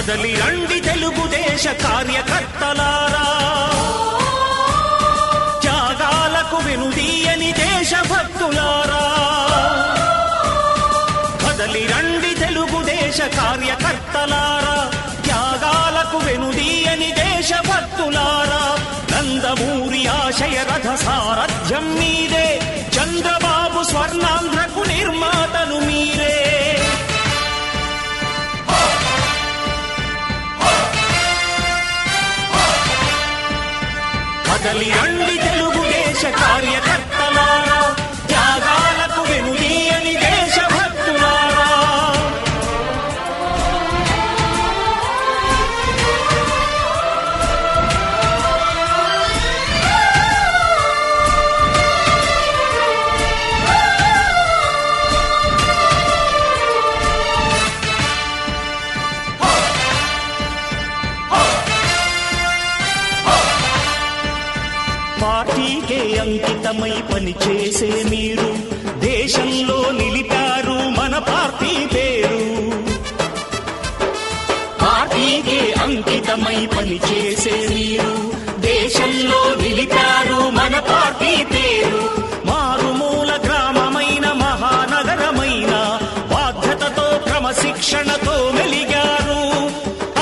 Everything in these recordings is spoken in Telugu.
కదలి రండి తెలుగుదేశ కార్యకర్తలారా, త్యాగాలకు వెనుదీయని దేశభక్తులారా. కదలి రండి తెలుగుదేశ కార్యకర్తలారా, త్యాగాలకు వెనుదీయని దేశభక్తులారా. నందమూరి ఆశయ రథ సారథ్యం మీదే, చంద్రబాబు స్వర్ణాంధ్రకు నిర్మాతలు మీరే. కదలి రండి తెలుగుదేశ కార్యకర్తలారా, త్యాగాలకు వెనుదీయని దేశభక్తులారా. పార్టీకే అంకితమై పనిచేసే మీరు దేశంలో నిలిపారు మన పార్టీ పేరు. పార్టీకే అంకితమై పనిచేసే మీరు దేశంలో నిలిపారు మన పార్టీ పేరు. మారుమూల గ్రామమైన మహానగరమైన బాధ్యతతో క్రమశిక్షణతో మెలిగారు.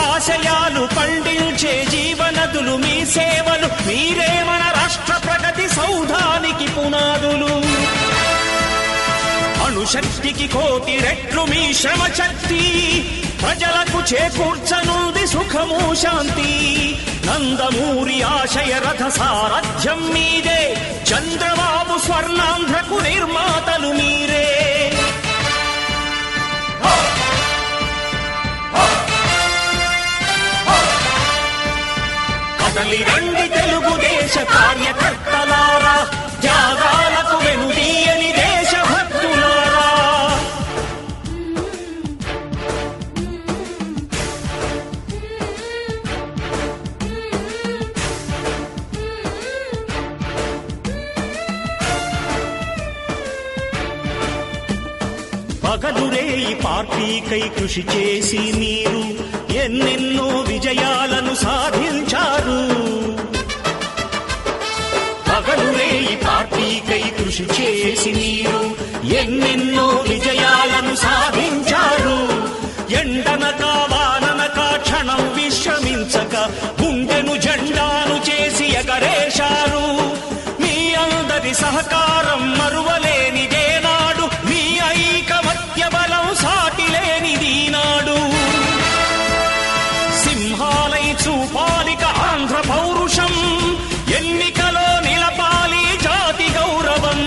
ఆశయాలు పండించే జీవనదులు మీ సేవలు, మీరే మన రాష్ట్ర ప్రగతి సౌధానికి పునాదులు. అణుశక్తికి కోటి రెట్లు మీ శ్రమ శక్తి, ప్రజలకు చేకూర్చనుంది సుఖము శాంతి. నందమూరి ఆశయ రథ సారథ్యం మీదే, చంద్రబాబు స్వర్ణాంధ్రకు నిర్మాతలు మీరే. కదలి రండి తెలుగుదేశ కార్యకర్తలారా, త్యాగాలకు వెనుదీయని దేశభక్తులారా. పగలురే ఈ పార్టీకై కృషి చేసి మీరు ఎన్నెన్నో విజయాలను సాధించారు. పగలురే ఈ పార్టీకై కృషి చేసి మీరు ఎన్నెన్నో విజయాలను సాధించారు. ఎండనక వాననక క్షణం విశ్రమించక గుండెను జెండాను చేసి ఎగరేశారు. మీ అందరి సహకారం మరువలేనిదే నాడు, మీ ఐకమత్య బలం సాటిలేనిది నాడు. సింహాలై చూపాలిక ఆంధ్ర పౌరుషం, ఎన్నికలో నిలపాలి జాతి గౌరవం.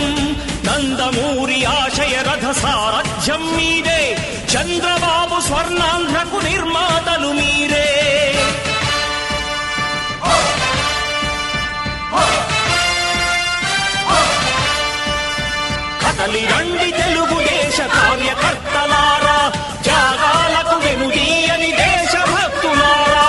నందమూరి ఆశయ రథ సారథ్యం మీదే, చంద్రబాబు స్వర్ణాంధ్రకు నిర్మాతలు మీరే. కదలి రండి తెలుగుదేశ కార్యకర్తలారా, త్యాగాలకు వెనుదీయని దేశభక్తులారా.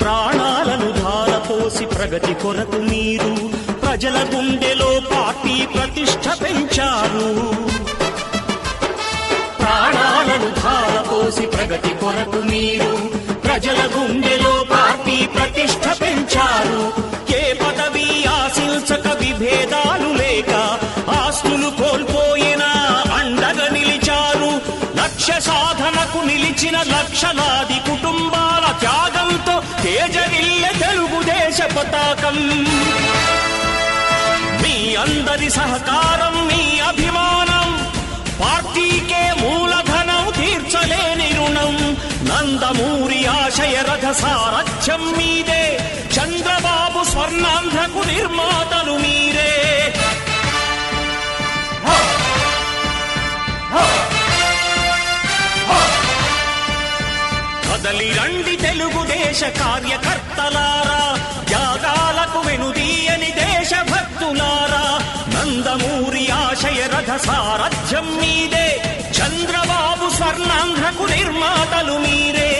ప్రాణాలను ధారపోసి ప్రగతి కొరకు మీరు ప్రజల గుండెలో పార్టీ ప్రతిష్ఠ పెంచారు. ప్రాణాలను ధారపోసి ప్రగతి కొరకు మీరు ప్రజల గుండెలో పార్టీ ప్రతిష్ఠ పెంచారు. ఏ పదవి ఆశించక విభేదాలు లేక ఆస్తులు కోల్పోయినా అండగా నిలిచారు. లక్ష్య సాధనకు నిలిచిన లక్షలాది కుటుంబాల త్యాగంతో తేజరిల్లె తెలుగుదేశ పతాకం. మీ అందరి సహకారం, మీ అభిమానం, పార్టీకే మూలధనం, తీర్చలేని రుణం. నందమూరి ఆశయ రథ సారథ్యం మీదే, చంద్రబాబు స్వర్ణాంధ్రకు నిర్మాతలు మీరే. కదలి రండి తెలుగుదేశ కార్యకర్తలారా, త్యాగాలకు వెనుదీయని దేశభక్తులారా. నందమూరి సారథ్యం మీదే, చంద్రబాబు స్వర్ణాంధ్రకు నిర్మాతలు మీరే.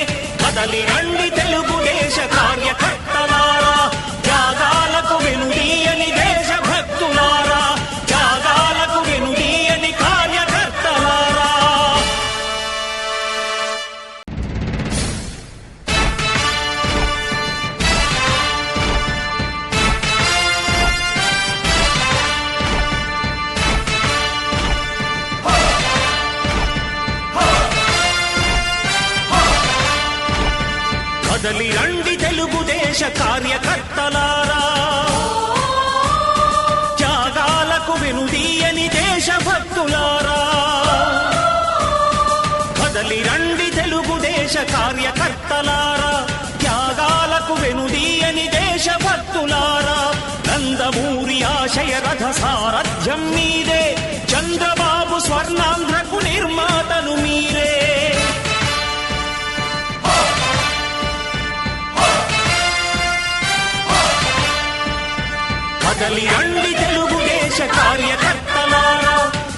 కదలి రండి తెలుగుదేశ కార్యకర్తలారా, త్యాగాలకు వెనుదీయని దేశభక్తులారా, త్యాగాలకు వెనుదీయని కార్యకర్తలారా. కదలి రండి తెలుగుదేశ కార్యకర్తలారా, త్యాగాలకు వెనుదీయని దేశభక్తులారా. కదలి రండి తెలుగుదేశ కార్యకర్తలారా, త్యాగాలకు వెనుదీయని దేశభక్తులారా. నందమూరి ఆశయ రథ సారథ్యం మీదే, చంద్రబాబు స్వర్ణాంధ్రకు నిర్మాతలు మీరే. కదలి రండి తెలుగుదేశ కార్యకర్తలారా,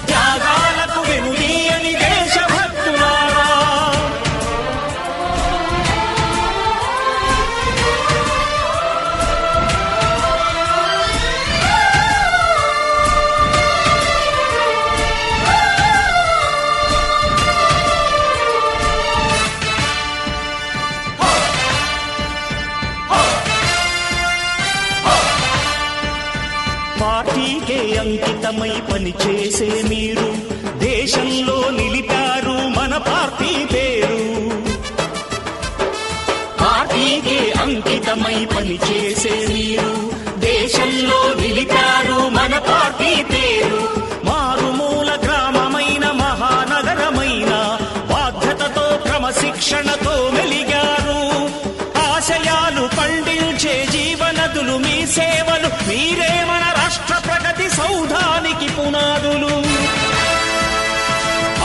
త్యాగాలకు వెనుదీయని దేశభక్తులారా. పార్టీకే అంకితమై పనిచేసే మీరు దేశంలో నిలిపారు మన పార్టీ పేరు. పార్టీకే అంకితమై పనిచేసే మీరు దేశంలో నిలిపారు మన పార్టీ పేరు. మారుమూల గ్రామమైన మహానగరమైన బాధ్యతతో క్రమశిక్షణతో మెలిగారు. ఆశయాలు పండించే జీవనదులు మీ సేవలు, మీరే మన రాష్ట్ర ప్రగతి సౌధానికి పునాదులు.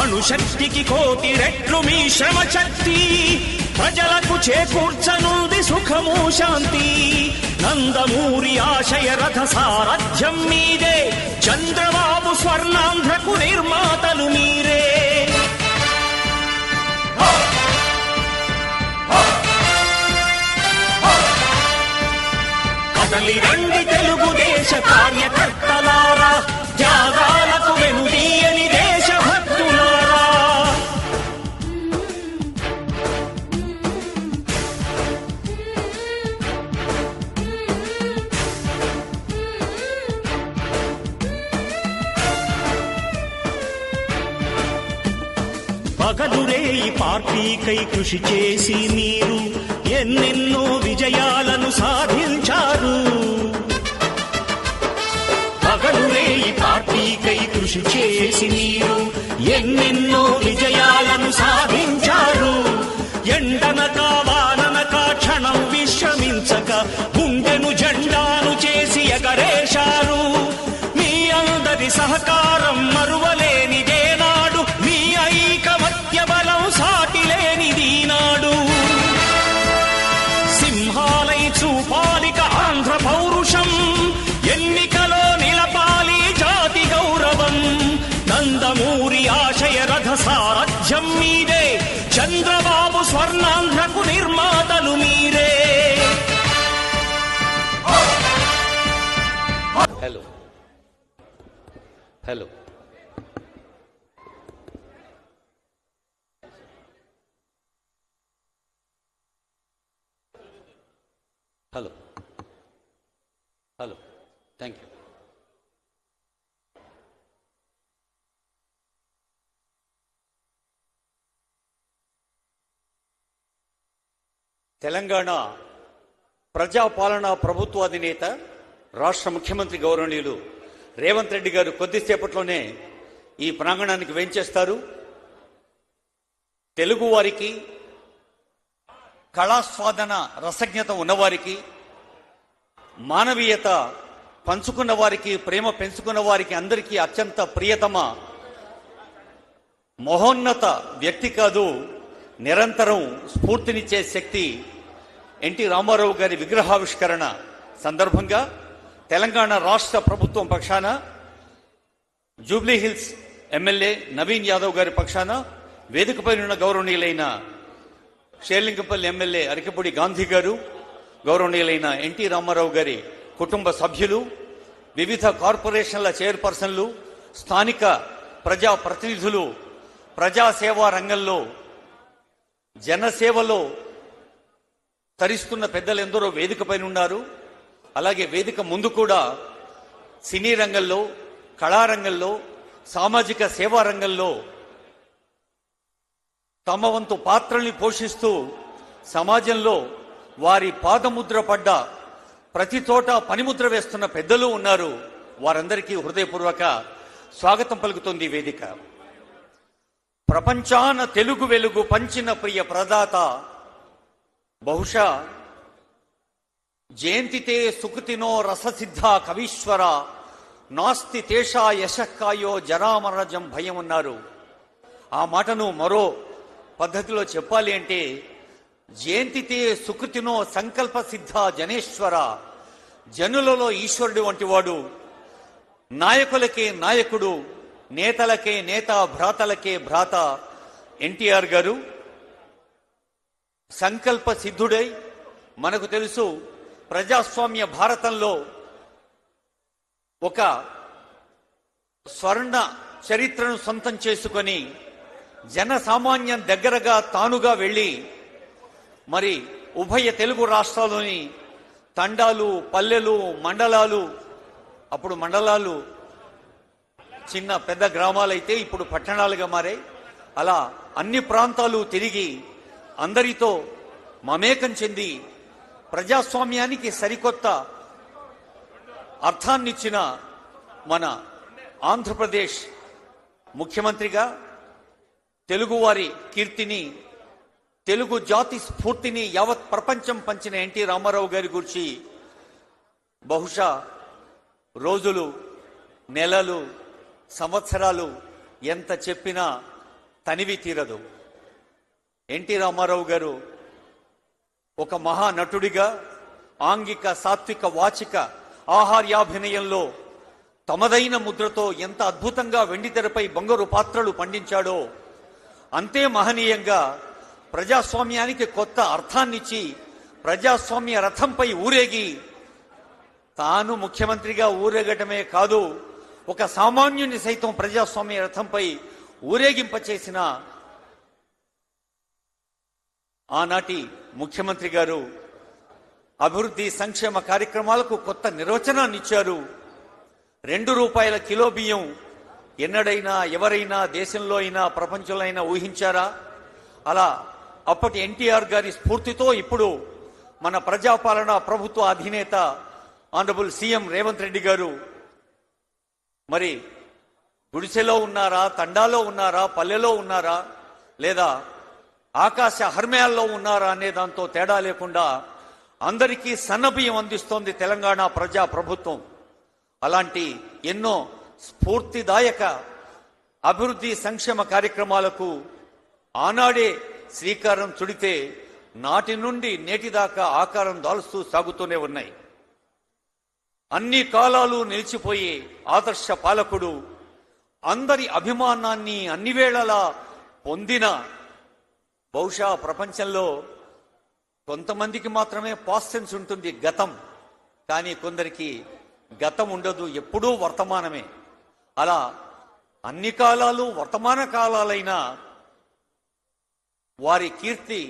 అణుశక్తికి కోటి రెట్లు మీ శ్రమ శక్తి, ప్రజలకు చేకూర్చనుంది సుఖము శాంతి. నందమూరి ఆశయ రథ సారథ్యం మీదే, చంద్రబాబు స్వర్ణాంధ్రకు నిర్మాతలు మీరే. కదలి రండి తెలుగుదేశ కార్యకర్తలారా, త్యాగాలకు వెనుదీయని దేశభక్తులారా. పగలురే ఈ పార్టీకై కృషి చేసి మీరు ఎన్నెన్నో విజయాలను సాధించారు. పగలురే ఈ పార్టీకై కృషి చేసి మీరు ఎన్నెన్నో విజయాలను సాధించారు. ఎండనక వాననక క్షణం విశ్రమించక గుండెను జెండాను చేసి ఎగరేశారు. మీ అందరి సహకారం మరువలేనిదే నాడు, మీ ఐకమత్య బలం సాటిలేనిది నాడు. సింహాలై చూపాలిక ఆంధ్ర పౌరుషం, ఎన్నికలో నిలపాలి జాతి గౌరవం. నందమూరి ఆశయ రథ సారథ్యం మీదే, చంద్రబాబు స్వర్ణాంధ్రకు నిర్మాతలు మీరే. Hello hello hello hello thank you. Telangana ప్రజాపాలనా ప్రభుత్వాధినేత రాష్ట్ర ముఖ్యమంత్రి గౌరవనీయులు రేవంత్ రెడ్డి గారు కొద్దిసేపట్లోనే ఈ ప్రాంగణానికి వేంచేస్తారు. తెలుగు వారికి, కళాస్వాదన రసజ్ఞత ఉన్నవారికి, మానవీయత పంచుకున్న వారికి, ప్రేమ పెంచుకున్న వారికి అందరికీ అత్యంత ప్రియతమ మహోన్నత వ్యక్తి కాదు, నిరంతరం స్ఫూర్తినిచ్చే శక్తి ఎన్టీ రామారావు గారి విగ్రహావిష్కరణ సందర్భంగా తెలంగాణ రాష్ట్ర ప్రభుత్వం పక్షాన Jubilee hills MLA Naveen Yadav గారి పక్షాన వేదికపై ఉన్న గౌరవనీయులైన షేర్లింగంపల్లి ఎమ్మెల్యే అరికపూడి గాంధీ గారు, గౌరవనీయులైన ఎన్టీ రామారావు గారి కుటుంబ సభ్యులు, వివిధ కార్పొరేషన్ల చైర్పర్సన్లు, స్థానిక ప్రజా ప్రతినిధులు, ప్రజాసేవా రంగంలో జనసేవలో తరిస్తున్న పెద్దలు ఎందరో వేదికపైన ఉన్నారు. అలాగే వేదిక ముందు కూడా సినీ రంగంలో, కళారంగంలో, సామాజిక సేవా రంగంలో తమ వంతు పాత్రల్ని పోషిస్తూ సమాజంలో వారి పాదముద్ర పడ్డ ప్రతి చోట పనిముద్ర వేస్తున్న పెద్దలు ఉన్నారు. వారందరికీ హృదయపూర్వక స్వాగతం పలుకుతుంది ఈ వేదిక. ప్రపంచాన తెలుగు వెలుగు పంచిన ప్రియ ప్రదాత, బహుశా జయంతితే సుకృతినో రససిద్ధ కవీశ్వర, నాస్తి తేషా యశక్కాయో జరామరజం భయం ఉన్నారు. ఆ మాటను మరో పద్ధతిలో చెప్పాలి అంటే, జయంతితే సుకృతినో సంకల్ప సిద్ధ జనేశ్వర, జనులలో ఈశ్వరుడు వంటివాడు, నాయకులకే నాయకుడు, నేతలకే నేత, భ్రాతలకే భ్రాత ఎన్టీఆర్ గారు సంకల్ప సిద్ధుడై, మనకు తెలుసు ప్రజాస్వామ్య భారతంలో ఒక స్వర్ణ చరిత్రను సొంతం చేసుకొని జన సామాన్యం దగ్గరగా తానుగా వెళ్ళి మరి ఉభయ తెలుగు రాష్ట్రాల్లోని తండాలు, పల్లెలు, మండలాలు, అప్పుడు మండలాలు చిన్న పెద్ద గ్రామాలైతే ఇప్పుడు పట్టణాలుగా మారాయి, అలా అన్ని ప్రాంతాలు తిరిగి అందరితో మమేకం చెంది ప్రజాస్వామ్యానికి సరికొత్త అర్థాన్నిచ్చిన మన ఆంధ్రప్రదేశ్ ముఖ్యమంత్రిగా తెలుగువారి కీర్తిని, తెలుగు జాతి స్ఫూర్తిని యావత్ ప్రపంచం పంచిన ఎన్టీ రామారావు గారి గురించి బహుశా రోజులు, నెలలు, సంవత్సరాలు ఎంత చెప్పినా తనివి తీరదు. ఎన్టీ రామారావు గారు ఒక మహానటుడిగా ఆంగిక, సాత్విక, వాచిక, ఆహార్యాభినయంలో తమదైన ముద్రతో ఎంత అద్భుతంగా వెండితెరపై బంగారు పాత్రలు పండించాడో, అంతే మహనీయంగా ప్రజాస్వామ్యానికి కొత్త అర్థాన్నిచ్చి ప్రజాస్వామ్య రథంపై ఊరేగి తాను ముఖ్యమంత్రిగా ఊరేగటమే కాదు, ఒక సామాన్యుని సైతం ప్రజాస్వామ్య రథంపై ఊరేగింపచేసిన ఆనాటి ముఖ్యమంత్రి గారు అభివృద్ధి సంక్షేమ కార్యక్రమాలకు కొత్త నిర్వచనాన్ని ఇచ్చారు. 2 రూపాయల కిలో బియ్యం ఎన్నడైనా ఎవరైనా దేశంలో అయినా ప్రపంచంలో అయినా ఊహించారా? అలా అప్పటి ఎన్టీఆర్ గారి స్ఫూర్తితో ఇప్పుడు మన ప్రజాపాలన ప్రభుత్వ అధినేత ఆనరబుల్ సీఎం రేవంత్ రెడ్డి గారు మరి గుడిసెలో ఉన్నారా, తండాలో ఉన్నారా, పల్లెలో ఉన్నారా, లేదా ఆకాశ హర్మ్యాల్లో ఉన్నారా అనే దాంతో తేడా లేకుండా అందరికీ సన్నబియ్యం అందిస్తోంది తెలంగాణ ప్రజా ప్రభుత్వం. అలాంటి ఎన్నో స్ఫూర్తిదాయక అభివృద్ధి సంక్షేమ కార్యక్రమాలకు ఆనాడే శ్రీకారం చుడితే నాటి నుండి నేటి దాకా ఆకారం దాలుస్తూ సాగుతూనే ఉన్నాయి. అన్ని కాలాలు నిలిచిపోయే ఆదర్శ పాలకుడు, అందరి అభిమానాన్ని అన్ని వేళలా పొందిన, బహుశా ప్రపంచంలో కొంతమందికి మాత్రమే పాస్ట్ టెన్స్ ఉంటుంది, గతం, కానీ కొందరికి గతం ఉండదు, ఎప్పుడూ వర్తమానమే. అలా అన్ని కాలాలు వర్తమాన కాలాలైన వారి కీర్తి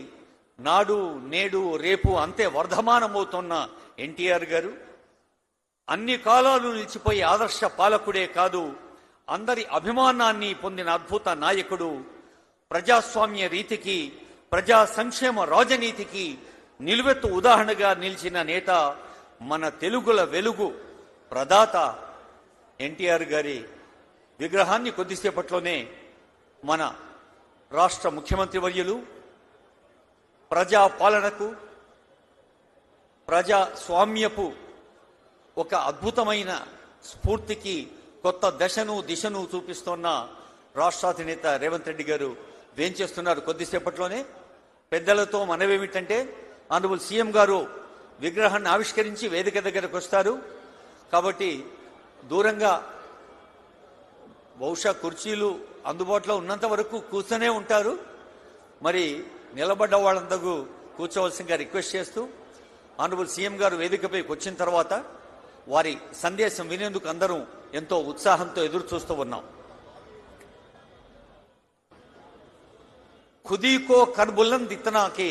నాడు నేడు రేపు అంతే వర్ధమానమవుతున్న ఎన్టీఆర్ గారు అన్ని కాలాలు నిలిచిపోయే ఆదర్శ పాలకుడే కాదు, అందరి అభిమానాన్ని పొందిన అద్భుత నాయకుడు, ప్రజాస్వామ్య రీతికి, ప్రజా సంక్షేమ రాజనీతికి నిలువెత్తు ఉదాహరణగా నిలిచిన నేత, మన తెలుగుల వెలుగు ప్రదాత ఎన్టీఆర్ గారి విగ్రహాన్ని కొద్దిసేపట్లోనే మన రాష్ట్ర ముఖ్యమంత్రి వర్యులు ప్రజా పాలనకు, ప్రజాస్వామ్యపు ఒక అద్భుతమైన స్ఫూర్తికి కొత్త దశను దిశను చూపిస్తున్న రాష్ట్రాధినేత రేవంత్ రెడ్డి గారు వేంచేస్తున్నారు. కొద్దిసేపట్లోనే పెద్దలతో మనవేమిటంటే, ఆనరబుల్ సీఎం గారు విగ్రహాన్ని ఆవిష్కరించి వేదిక దగ్గరకు వస్తారు. కాబట్టి దూరంగా బహుశా కుర్చీలు అందుబాటులో ఉన్నంత వరకు కూర్చొనే ఉంటారు. మరి నిలబడ్డ వాళ్ళందరూ కూర్చోవలసిందిగా రిక్వెస్ట్ చేస్తూ ఆనరబుల్ సీఎం గారు వేదికపైకి వచ్చిన తర్వాత వారి సందేశం వినేందుకు అందరం ఎంతో ఉత్సాహంతో ఎదురు చూస్తూ ఉన్నాం. खुदी को कर बुलंद इतना के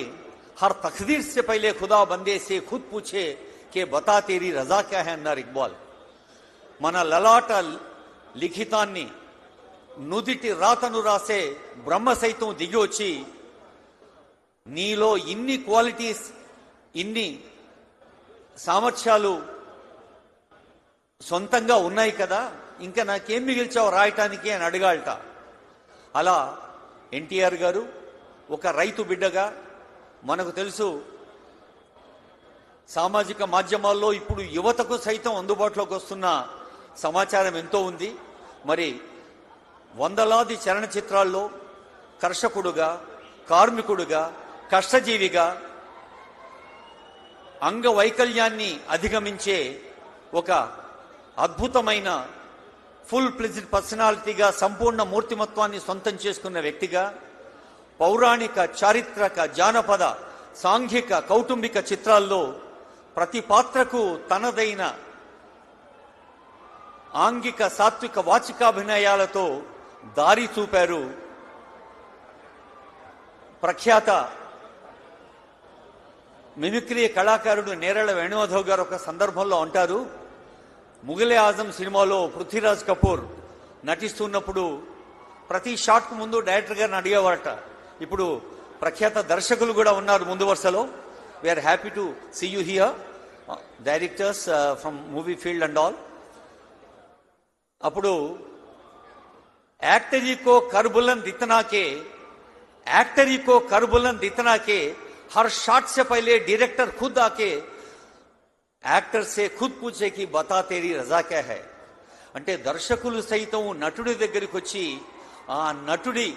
हर तकदीर से पहले खुदा बंदे से खुद पूछे कि बता तेरी रजा क्या है అన్నారు ఇక్బాల్. మన లలాట లిఖితాన్ని నుదిటి రాతను రాసే బ్రహ్మ సైతం దిగి వచ్చి నీలో ఇన్ని క్వాలిటీస్, ఇన్ని సామర్థ్యాలు సొంతంగా ఉన్నాయి కదా, ఇంకా నాకేం మిగిల్చావు రాయటానికి అని అడగాలట. అలా ఎన్టీఆర్ గారు ఒక రైతు బిడ్డగా, మనకు తెలుసు సామాజిక మాధ్యమాల్లో ఇప్పుడు యువతకు సైతం అందుబాటులోకి వస్తున్న సమాచారం ఎంతో ఉంది. మరి వందలాది చలనచిత్రాల్లో కర్షకుడుగా, కార్మికుడుగా, కష్టజీవిగా, అంగవైకల్యాన్ని అధిగమించే ఒక అద్భుతమైన ఫుల్ ప్లెజ్డ్ పర్సనాలిటీగా, సంపూర్ణ మూర్తిమత్వాన్ని సొంతం చేసుకున్న వ్యక్తిగా, పౌరాణిక, చారిత్రక, జానపద, సాంఘిక, కౌటుంబిక చిత్రాల్లో ప్రతి పాత్రకు తనదైన ఆంగిక, సాత్విక, వాచికాభినయాలతో దారి చూపారు. ప్రఖ్యాత మిమిక్రీ కళాకారుడు నేరళ వేణుమాధవ్ గారు ఒక సందర్భంలో అంటారు, ముగలే ఆజం సినిమాలో పృథ్వీరాజ్ కపూర్ నటిస్తున్నప్పుడు ప్రతి షాట్కు ముందు డైరెక్టర్ గారిని అడిగేవారట. ఇప్పుడు ప్రఖ్యాత దర్శకులు కూడా ఉన్నారు ముందు వరుసలో. We are happy to see you here, directors from movie field and all. అప్పుడు యాక్టరీ కో కర్ బులంద్ ఇतना के, యాక్టరీ కో కర్ బులంద్ इतना के, హర్ షాట్ से पहले डायरेक्टर खुद आके యాక్టర్ సే ఖుద్ పూచే కి బతా తేరీ రజా క్యా హై. అంటే దర్శకులు సైతం నటుడి దగ్గరికి వచ్చి ఆ నటుడి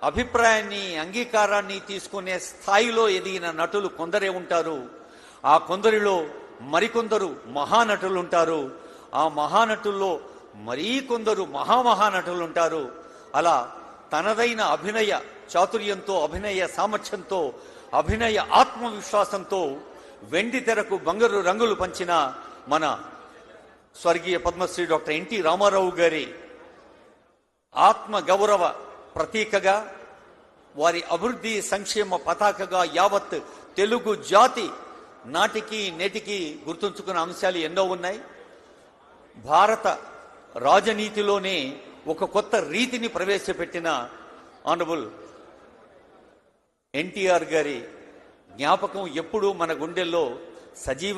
అభిప్రాయాన్ని, అంగీకారాన్ని తీసుకునే స్థాయిలో ఎదిగిన నటులు కొందరే ఉంటారు. ఆ కొందరిలో మరికొందరు మహానటులు ఉంటారు. ఆ మహానటుల్లో మరీ కొందరు మహామహానటులు ఉంటారు. అలా తనదైన అభినయ చాతుర్యంతో, అభినయ సామర్థ్యంతో, అభినయ ఆత్మవిశ్వాసంతో వెండి తెరకు బంగారు రంగులు పంచిన మన స్వర్గీయ పద్మశ్రీ డాక్టర్ ఎన్టీ రామారావు గారి ఆత్మ గౌరవ ప్రతీకగా, వారి అభివృద్ధి సంక్షేమ పతాకగా యావత్ తెలుగు జాతి నాటికి నేటికి గుర్తుంచుకున్న అంశాలు ఎన్నో ఉన్నాయి. భారత రాజనీతిలోనే ఒక కొత్త రీతిని ప్రవేశపెట్టిన ఆనరబుల్ ఎన్టీఆర్ గారి జ్ఞాపకం ఎప్పుడూ మన గుండెల్లో సజీవ